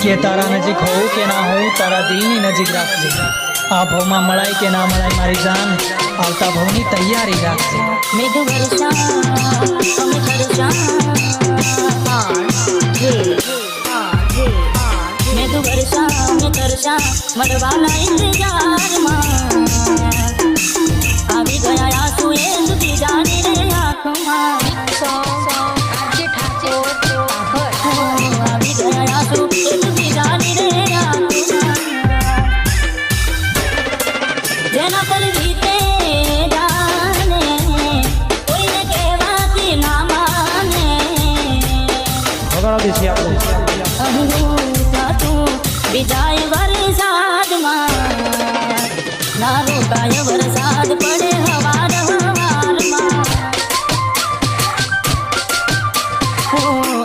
કે તારા નજીક હોઉં કે ના હોઉં તારા દિલની નજીક રાખજે આ ભાવમાં મળાય કે ના મળાય મારી જાન આવતા ભાવની તૈયારી રાખજે મેઘ વર્ષા અમે ખરસા મેઘ વર્ષા અમે ખરસા મળવાના ઇંતજારમાં આવી ગયા આંસુ એ સુધી જાની રે આંખમાં આવી ગયા આંસુ એ સુધી જાની રે આંખમાં જેના પર વીતે જાને કોઈને કહેવાથી ના માને બીજાય વરસાદમાં ના રોકાય વરસાદ પડે હવાર હવારમાં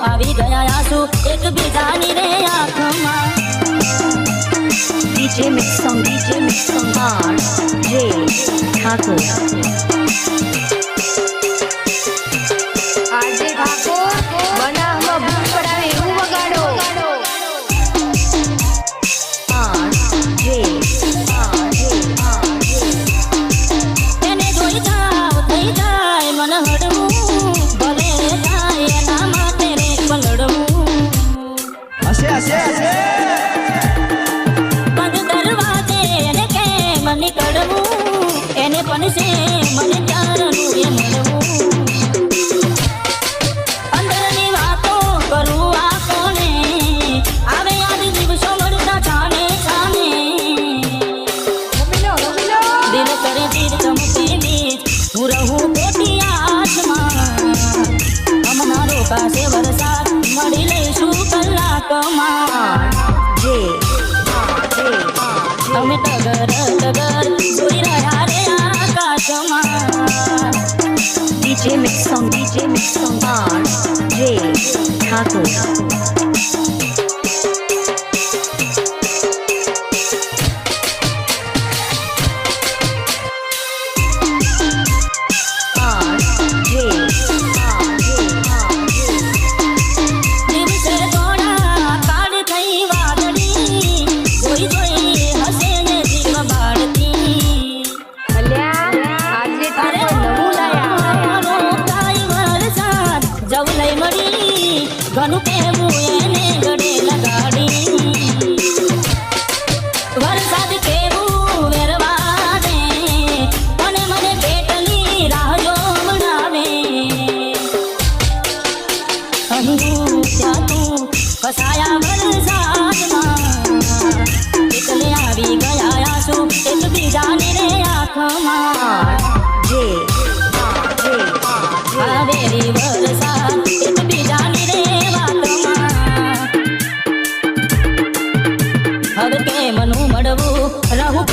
આવી ગયા આંસુ એક બીજાની રે આંખમાં DJ Mix Song R.J. Thakur આજે ઠાકોર બનાવમાં ભૂલ પડાવે એવું વગાડો એને જોઈ જાવ થઈ જાય મન હડવું ભલે જાય એના માટે રે પલડવું બંધ દરવાજે એને કેમ નીકળવું એને પણ છે મને ત્યારનું એ મળવું અંદરની વાતો કરું આ કોને આવે યાદ દિવસો મળતા છાને છાને દિલ કરે તીર ચમકે બીજ હું રહું ખોટી આસમાં હમણાં રોકાશે વરસાદ મળી લઈશું કલાકમાં અમે ટગર ટગર જોઈ રહ્યા રે આકાશમાં DJ Mix Song R.J. Thakur દિવસે થોડા કાળ થઈ વાદળી જોઈ જોઈ હસે ને જીવ બાળતી આજે ઠાકોર નવું લાયા રોકાય વરસાદ જવ લઈ મળી ઘણું કહેવું એને ગળે લગાડી વરસાદ કેવું વેરવા દે અને મને પેટની રાહ જોવડાવે અહીં ત્યાં તું ફસાયા વરસાદમાં એટલે આવી ગયા આંસુ એક બીજાને રે આંખમાં આવેલી વરસાદ એક બીજાની રે વાતમાં હવે કેમનું મળવું રહું